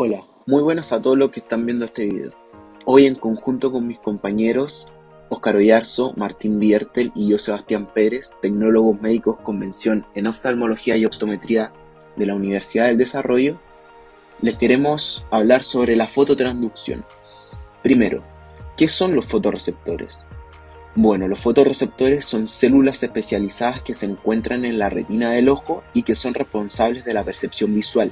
Hola, muy buenas a todos los que están viendo este video. Hoy en conjunto con mis compañeros Óscar Oyarzo, Martín Biertel y yo Sebastián Pérez, tecnólogos médicos con mención en oftalmología y optometría de la Universidad del Desarrollo, les queremos hablar sobre la fototransducción. Primero, ¿qué son los fotorreceptores? Bueno, los fotorreceptores son células especializadas que se encuentran en la retina del ojo y que son responsables de la percepción visual.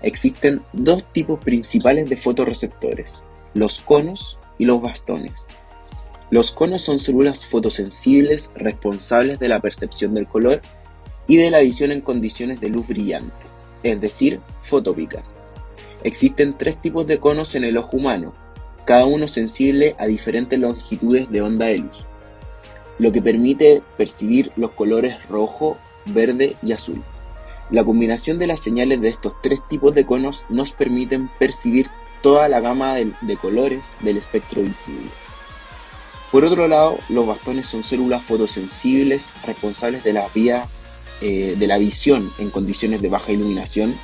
Existen dos tipos principales de fotorreceptores, los conos y los bastones. Los conos son células fotosensibles responsables de la percepción del color y de la visión en condiciones de luz brillante, es decir, fotópicas. Existen tres tipos de conos en el ojo humano, cada uno sensible a diferentes longitudes de onda de luz, lo que permite percibir los colores rojo, verde y azul. La combinación de las señales de estos tres tipos de conos nos permiten percibir toda la gama de colores del espectro visible. Por otro lado, los bastones son células fotosensibles responsables de de la visión en condiciones de baja iluminación,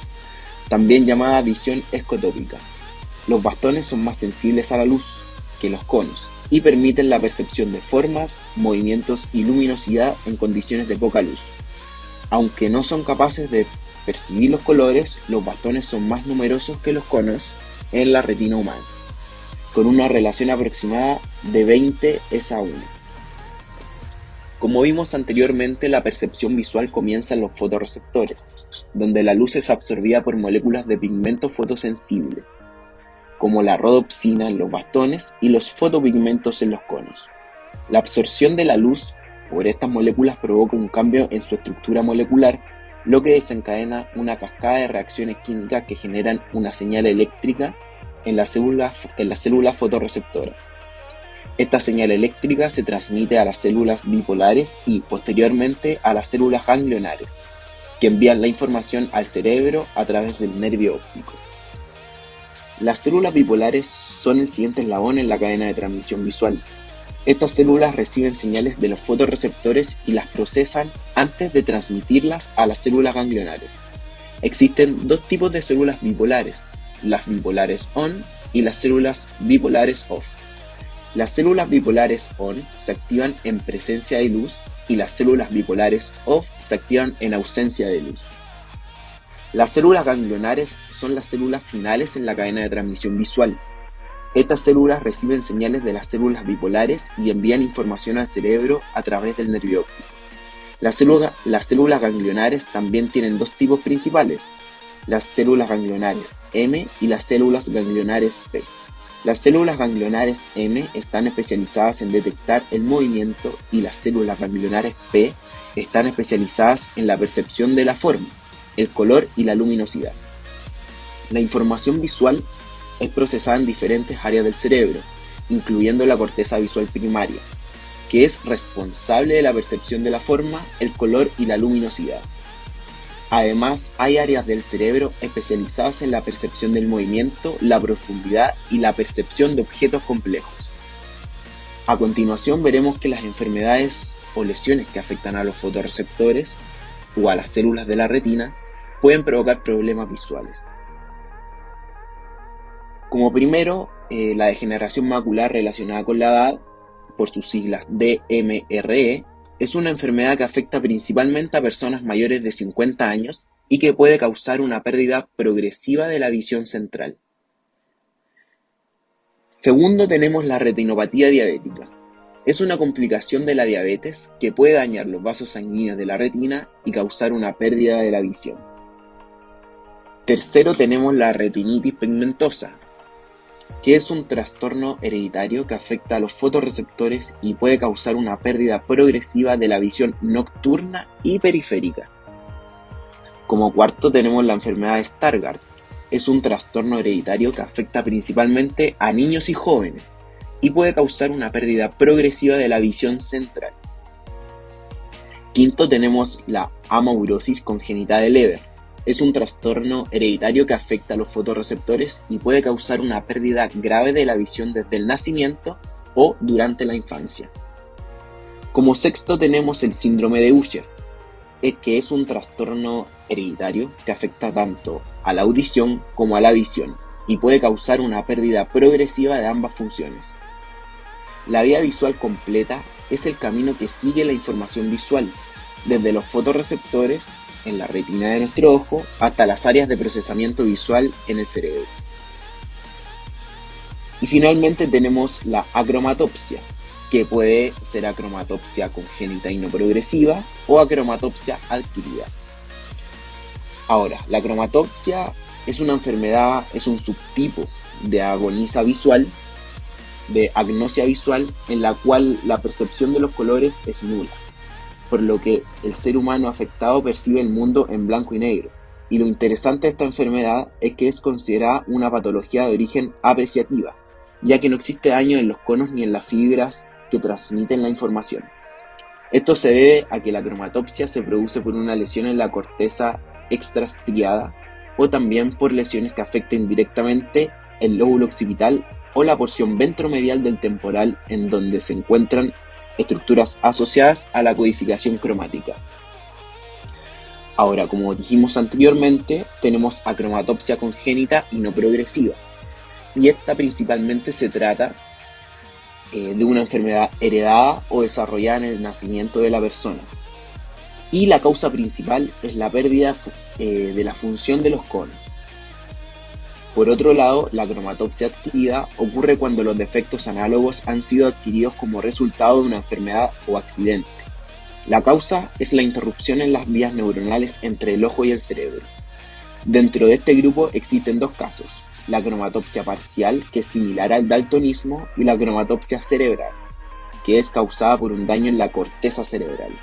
también llamada visión escotópica. Los bastones son más sensibles a la luz que los conos y permiten la percepción de formas, movimientos y luminosidad en condiciones de poca luz. Aunque no son capaces de percibir los colores, los bastones son más numerosos que los conos en la retina humana, con una relación aproximada de 20:1. Como vimos anteriormente, la percepción visual comienza en los fotorreceptores, donde la luz es absorbida por moléculas de pigmento fotosensible, como la rodopsina en los bastones y los fotopigmentos en los conos. La absorción de la luz por estas moléculas provoca un cambio en su estructura molecular, lo que desencadena una cascada de reacciones químicas que generan una señal eléctrica en la célula fotorreceptora. Esta señal eléctrica se transmite a las células bipolares y posteriormente a las células ganglionares, que envían la información al cerebro a través del nervio óptico. Las células bipolares son el siguiente eslabón en la cadena de transmisión visual. Estas células reciben señales de los fotorreceptores y las procesan antes de transmitirlas a las células ganglionares. Existen dos tipos de células bipolares, las bipolares ON y las células bipolares OFF. Las células bipolares ON se activan en presencia de luz y las células bipolares OFF se activan en ausencia de luz. Las células ganglionares son las células finales en la cadena de transmisión visual. Estas células reciben señales de las células bipolares y envían información al cerebro a través del nervio óptico. Las células ganglionares también tienen dos tipos principales, las células ganglionares M y las células ganglionares P. Las células ganglionares M están especializadas en detectar el movimiento y las células ganglionares P están especializadas en la percepción de la forma, el color y la luminosidad. La información visual es procesada en diferentes áreas del cerebro, incluyendo la corteza visual primaria, que es responsable de la percepción de la forma, el color y la luminosidad. Además, hay áreas del cerebro especializadas en la percepción del movimiento, la profundidad y la percepción de objetos complejos. A continuación veremos que las enfermedades o lesiones que afectan a los fotorreceptores o a las células de la retina pueden provocar problemas visuales. Como primero, la degeneración macular relacionada con la edad, por sus siglas DMRE, es una enfermedad que afecta principalmente a personas mayores de 50 años y que puede causar una pérdida progresiva de la visión central. Segundo, tenemos la retinopatía diabética. Es una complicación de la diabetes que puede dañar los vasos sanguíneos de la retina y causar una pérdida de la visión. Tercero, tenemos la retinitis pigmentosa, que es un trastorno hereditario que afecta a los fotorreceptores y puede causar una pérdida progresiva de la visión nocturna y periférica. Como cuarto tenemos la enfermedad de Stargardt. Es un trastorno hereditario que afecta principalmente a niños y jóvenes y puede causar una pérdida progresiva de la visión central. Quinto tenemos la amaurosis congénita de Leber. Es un trastorno hereditario que afecta a los fotorreceptores y puede causar una pérdida grave de la visión desde el nacimiento o durante la infancia. Como sexto tenemos el síndrome de Usher, que es un trastorno hereditario que afecta tanto a la audición como a la visión y puede causar una pérdida progresiva de ambas funciones. La vía visual completa es el camino que sigue la información visual, desde los fotorreceptores en la retina de nuestro ojo hasta las áreas de procesamiento visual en el cerebro. Y finalmente tenemos la acromatopsia, que puede ser acromatopsia congénita y no progresiva o acromatopsia adquirida. Ahora, la acromatopsia es una enfermedad, es un subtipo de agnosia visual, en la cual la percepción de los colores es nula, por lo que el ser humano afectado percibe el mundo en blanco y negro. Y lo interesante de esta enfermedad es que es considerada una patología de origen apreciativa, ya que no existe daño en los conos ni en las fibras que transmiten la información. Esto se debe a que la cromatopsia se produce por una lesión en la corteza extrastriada o también por lesiones que afecten directamente el lóbulo occipital o la porción ventromedial del temporal, en donde se encuentran estructuras asociadas a la codificación cromática. Ahora, como dijimos anteriormente, tenemos acromatopsia congénita y no progresiva, y esta principalmente se trata de una enfermedad heredada o desarrollada en el nacimiento de la persona. Y la causa principal es la pérdida de la función de los conos. Por otro lado, la cromatopsia adquirida ocurre cuando los defectos análogos han sido adquiridos como resultado de una enfermedad o accidente. La causa es la interrupción en las vías neuronales entre el ojo y el cerebro. Dentro de este grupo existen dos casos: la cromatopsia parcial, que es similar al daltonismo, y la cromatopsia cerebral, que es causada por un daño en la corteza cerebral.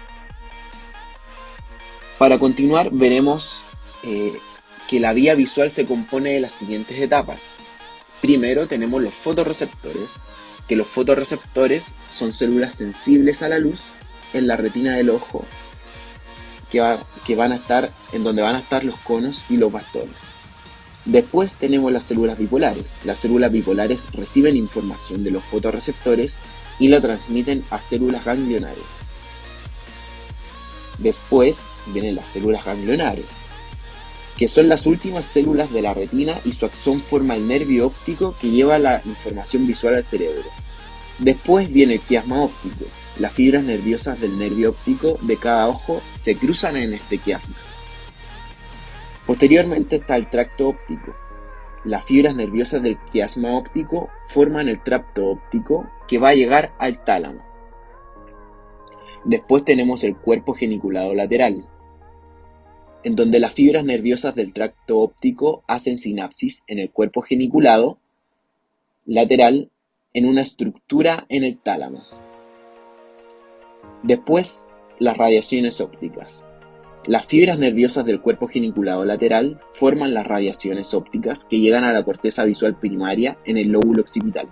Para continuar, veremos que la vía visual se compone de las siguientes etapas. Primero tenemos los fotorreceptores, que los fotorreceptores son células sensibles a la luz en la retina del ojo, que van a estar en donde van a estar los conos y los bastones. Después tenemos las células bipolares. Las células bipolares reciben información de los fotorreceptores y la transmiten a células ganglionares. Después vienen las células ganglionares, que son las últimas células de la retina, y su axón forma el nervio óptico que lleva la información visual al cerebro. Después viene el quiasma óptico. Las fibras nerviosas del nervio óptico de cada ojo se cruzan en este quiasma. Posteriormente está el tracto óptico. Las fibras nerviosas del quiasma óptico forman el tracto óptico que va a llegar al tálamo. Después tenemos el cuerpo geniculado lateral, en donde las fibras nerviosas del tracto óptico hacen sinapsis en el cuerpo geniculado lateral en una estructura en el tálamo. Después, las radiaciones ópticas. Las fibras nerviosas del cuerpo geniculado lateral forman las radiaciones ópticas que llegan a la corteza visual primaria en el lóbulo occipital.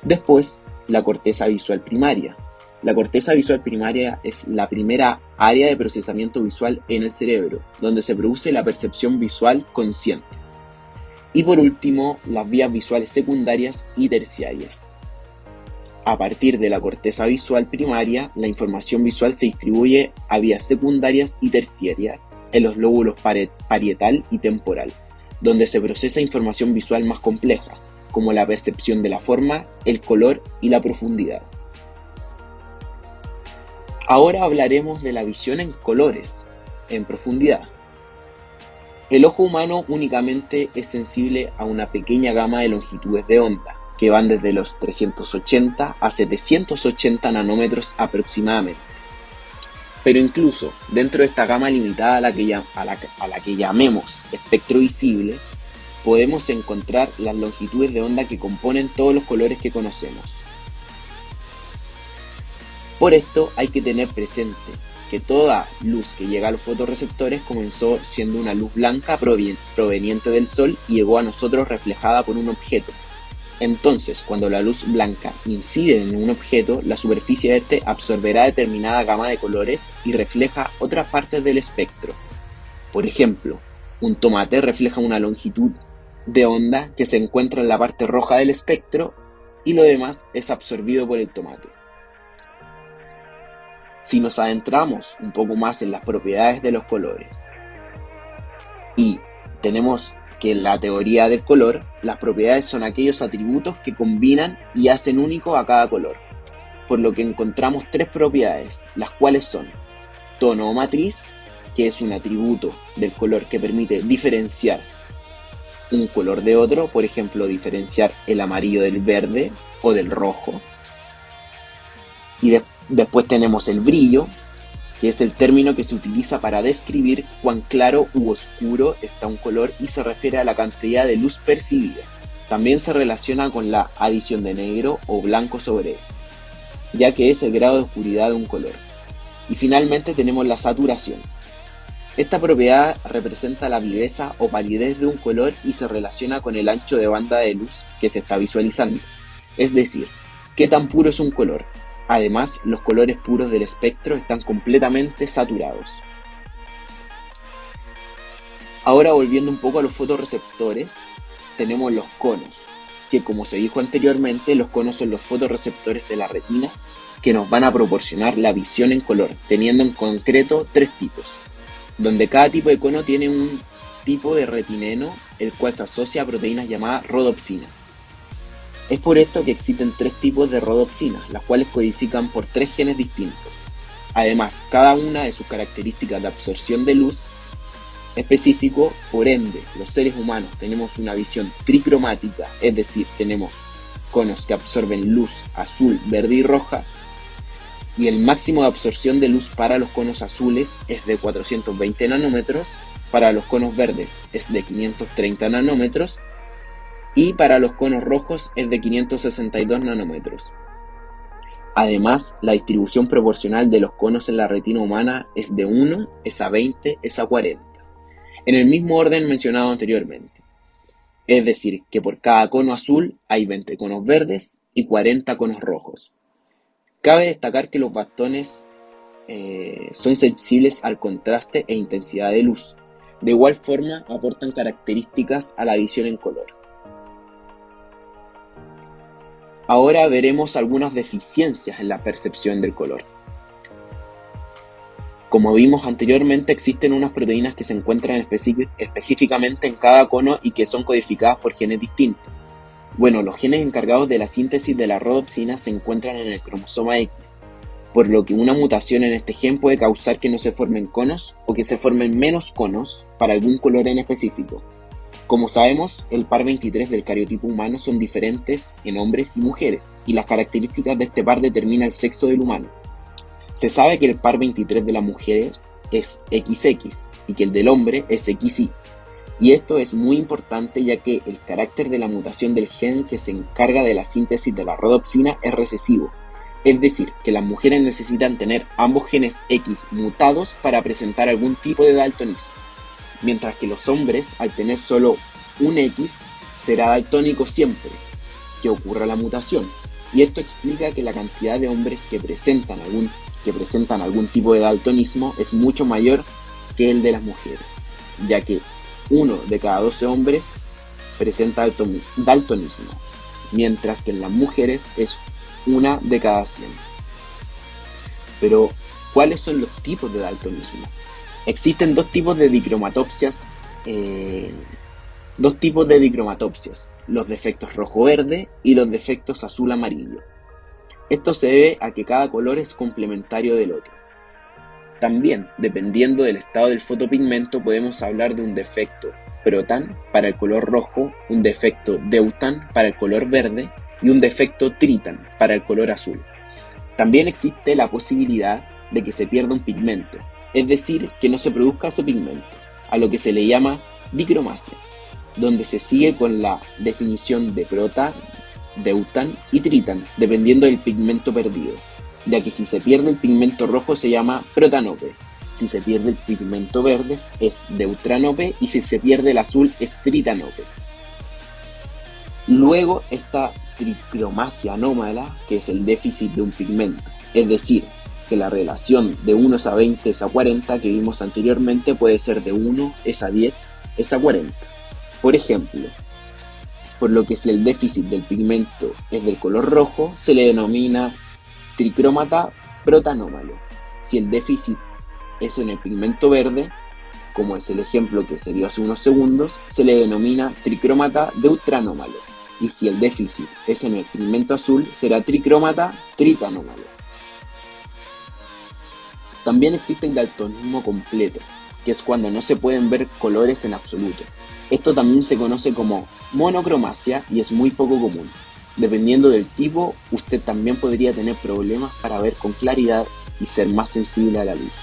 Después, la corteza visual primaria. La corteza visual primaria es la primera área de procesamiento visual en el cerebro, donde se produce la percepción visual consciente. Y por último, las vías visuales secundarias y terciarias. A partir de la corteza visual primaria, la información visual se distribuye a vías secundarias y terciarias en los lóbulos parietal y temporal, donde se procesa información visual más compleja, como la percepción de la forma, el color y la profundidad. Ahora hablaremos de la visión en colores, en profundidad. El ojo humano únicamente es sensible a una pequeña gama de longitudes de onda, que van desde los 380 a 780 nanómetros aproximadamente. Pero incluso dentro de esta gama limitada a la que llamemos espectro visible, podemos encontrar las longitudes de onda que componen todos los colores que conocemos. Por esto hay que tener presente que toda luz que llega a los fotorreceptores comenzó siendo una luz blanca proveniente del sol y llegó a nosotros reflejada por un objeto. Entonces, cuando la luz blanca incide en un objeto, la superficie de este absorberá determinada gama de colores y refleja otras partes del espectro. Por ejemplo, un tomate refleja una longitud de onda que se encuentra en la parte roja del espectro y lo demás es absorbido por el tomate. Si nos adentramos un poco más en las propiedades de los colores y tenemos que en la teoría del color, las propiedades son aquellos atributos que combinan y hacen único a cada color, por lo que encontramos tres propiedades, las cuales son tono o matriz, que es un atributo del color que permite diferenciar un color de otro, por ejemplo, diferenciar el amarillo del verde o del rojo. Y después tenemos el brillo, que es el término que se utiliza para describir cuán claro u oscuro está un color y se refiere a la cantidad de luz percibida. También se relaciona con la adición de negro o blanco sobre él, ya que es el grado de oscuridad de un color. Y finalmente tenemos la saturación. Esta propiedad representa la viveza o palidez de un color y se relaciona con el ancho de banda de luz que se está visualizando, es decir, qué tan puro es un color. Además, los colores puros del espectro están completamente saturados. Ahora, volviendo un poco a los fotorreceptores, tenemos los conos, que como se dijo anteriormente, los conos son los fotorreceptores de la retina que nos van a proporcionar la visión en color, teniendo en concreto tres tipos, donde cada tipo de cono tiene un tipo de retineno, el cual se asocia a proteínas llamadas rodopsinas. Es por esto que existen tres tipos de rodopsinas, las cuales codifican por tres genes distintos. Además, cada una de sus características de absorción de luz específico, por ende, los seres humanos tenemos una visión tricromática, es decir, tenemos conos que absorben luz azul, verde y roja, y el máximo de absorción de luz para los conos azules es de 420 nanómetros, para los conos verdes es de 530 nanómetros, y para los conos rojos es de 562 nanómetros. Además, la distribución proporcional de los conos en la retina humana es de 1 es a 20 es a 40, en el mismo orden mencionado anteriormente. Es decir, que por cada cono azul hay 20 conos verdes y 40 conos rojos. Cabe destacar que los bastones son sensibles al contraste e intensidad de luz. De igual forma, aportan características a la visión en color. Ahora veremos algunas deficiencias en la percepción del color. Como vimos anteriormente, existen unas proteínas que se encuentran específicamente en cada cono y que son codificadas por genes distintos. Bueno, los genes encargados de la síntesis de la rodopsina se encuentran en el cromosoma X, por lo que una mutación en este gen puede causar que no se formen conos o que se formen menos conos para algún color en específico. Como sabemos, el par 23 del cariotipo humano son diferentes en hombres y mujeres, y las características de este par determinan el sexo del humano. Se sabe que el par 23 de la mujer es XX y que el del hombre es XY. Y esto es muy importante ya que el carácter de la mutación del gen que se encarga de la síntesis de la rodopsina es recesivo. Es decir, que las mujeres necesitan tener ambos genes X mutados para presentar algún tipo de daltonismo, mientras que los hombres, al tener solo un X, será daltónico siempre que ocurra la mutación. Y esto explica que la cantidad de hombres que presentan algún tipo de daltonismo es mucho mayor que el de las mujeres, ya que 1 de cada 12 hombres presenta daltonismo, mientras que en las mujeres es 1 de cada 100. Pero, ¿cuáles son los tipos de daltonismo? Existen dos tipos de dicromatopsias, los defectos rojo-verde y los defectos azul-amarillo. Esto se debe a que cada color es complementario del otro. También, dependiendo del estado del fotopigmento, podemos hablar de un defecto protan para el color rojo, un defecto deutan para el color verde y un defecto tritan para el color azul. También existe la posibilidad de que se pierda un pigmento, es decir, que no se produzca ese pigmento, a lo que se le llama dicromasia, donde se sigue con la definición de protan, deutan y tritan, dependiendo del pigmento perdido, ya que si se pierde el pigmento rojo se llama protanope, si se pierde el pigmento verde es deutranope y si se pierde el azul es tritanope. Luego esta tricromasia anómala, que es el déficit de un pigmento, es decir, que la relación de 1 es a 20 es a 40 que vimos anteriormente puede ser de 1 es a 10 es a 40. Por ejemplo, por lo que si el déficit del pigmento es del color rojo, se le denomina tricrómata protanómalo. Si el déficit es en el pigmento verde, como es el ejemplo que se dio hace unos segundos, se le denomina tricrómata deuteranómalo, y si el déficit es en el pigmento azul, será tricrómata tritanómalo. También existe el daltonismo completo, que es cuando no se pueden ver colores en absoluto. Esto también se conoce como monocromasia y es muy poco común. Dependiendo del tipo, usted también podría tener problemas para ver con claridad y ser más sensible a la luz.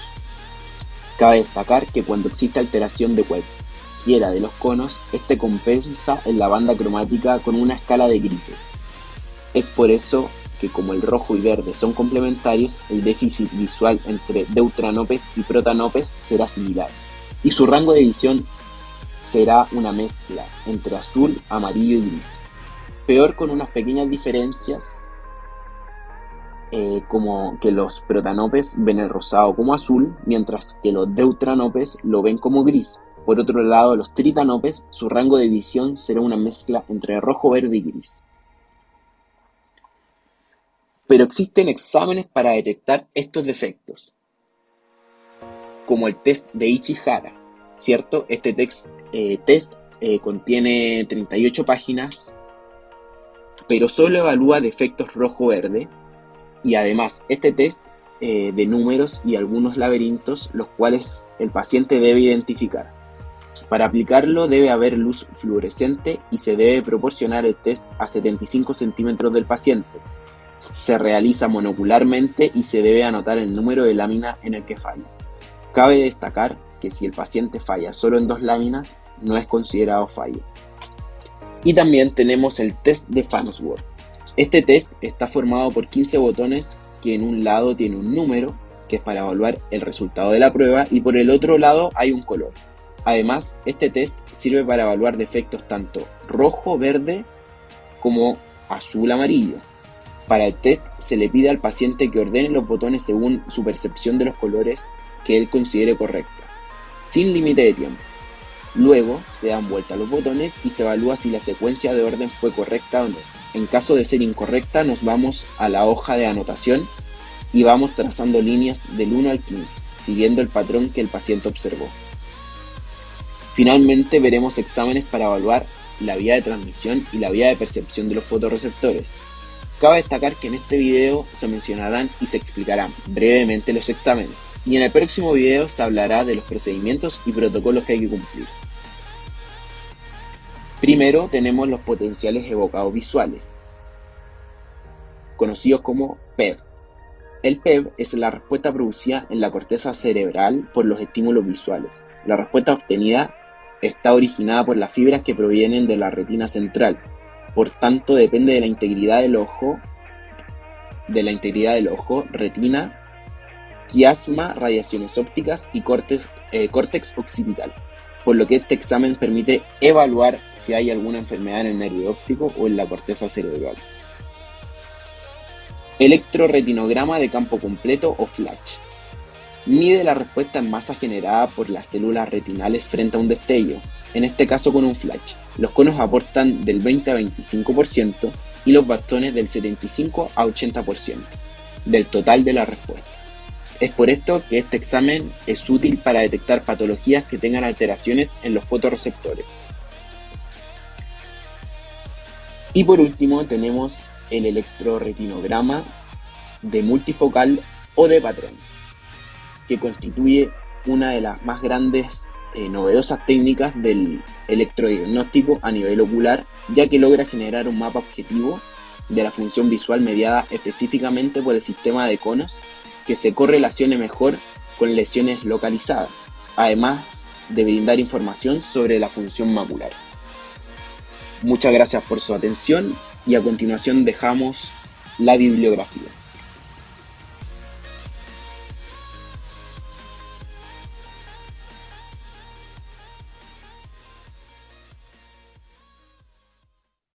Cabe destacar que cuando existe alteración de cualquiera de los conos, este compensa en la banda cromática con una escala de grises. Es por eso que como el rojo y verde son complementarios, el déficit visual entre deuteranopes y protanopes será similar, y su rango de visión será una mezcla entre azul, amarillo y gris. Peor con unas pequeñas diferencias, como que los protanopes ven el rosado como azul, mientras que los deuteranopes lo ven como gris. Por otro lado, los tritanopes, su rango de visión será una mezcla entre rojo, verde y gris. Pero existen exámenes para detectar estos defectos, como el test de Ichihara, ¿cierto? Este test contiene 38 páginas, pero solo evalúa defectos rojo-verde, y además este test de números y algunos laberintos, los cuales el paciente debe identificar. Para aplicarlo debe haber luz fluorescente y se debe proporcionar el test a 75 centímetros del paciente. Se realiza monocularmente y se debe anotar el número de lámina en el que falla. Cabe destacar que si el paciente falla solo en 2 láminas, no es considerado fallo. Y también tenemos el test de Farnsworth. Este test está formado por 15 botones que en un lado tiene un número, que es para evaluar el resultado de la prueba, y por el otro lado hay un color. Además, este test sirve para evaluar defectos tanto rojo, verde, como azul, amarillo. Para el test se le pide al paciente que ordene los botones según su percepción de los colores que él considere correcta, sin límite de tiempo. Luego se dan vuelta los botones y se evalúa si la secuencia de orden fue correcta o no. En caso de ser incorrecta, nos vamos a la hoja de anotación y vamos trazando líneas del 1 al 15, siguiendo el patrón que el paciente observó. Finalmente veremos exámenes para evaluar la vía de transmisión y la vía de percepción de los fotorreceptores. Cabe destacar que en este video se mencionarán y se explicarán brevemente los exámenes, y en el próximo video se hablará de los procedimientos y protocolos que hay que cumplir. Primero tenemos los potenciales evocados visuales, conocidos como PEV. El PEV es la respuesta producida en la corteza cerebral por los estímulos visuales. La respuesta obtenida está originada por las fibras que provienen de la retina central. Por tanto, depende de la integridad del ojo, retina, quiasma, radiaciones ópticas y córtex occipital, por lo que este examen permite evaluar si hay alguna enfermedad en el nervio óptico o en la corteza cerebral. Electroretinograma de campo completo o flash. Mide la respuesta en masa generada por las células retinales frente a un destello, en este caso con un flash. Los conos aportan del 20 a 25% y los bastones del 75 a 80% del total de la respuesta. Es por esto que este examen es útil para detectar patologías que tengan alteraciones en los fotorreceptores. Y por último tenemos el electroretinograma de multifocal o de patrón, que constituye una de las más grandes novedosas técnicas del electrodiagnóstico a nivel ocular, ya que logra generar un mapa objetivo de la función visual mediada específicamente por el sistema de conos que se correlacione mejor con lesiones localizadas, además de brindar información sobre la función macular. Muchas gracias por su atención y a continuación dejamos la bibliografía.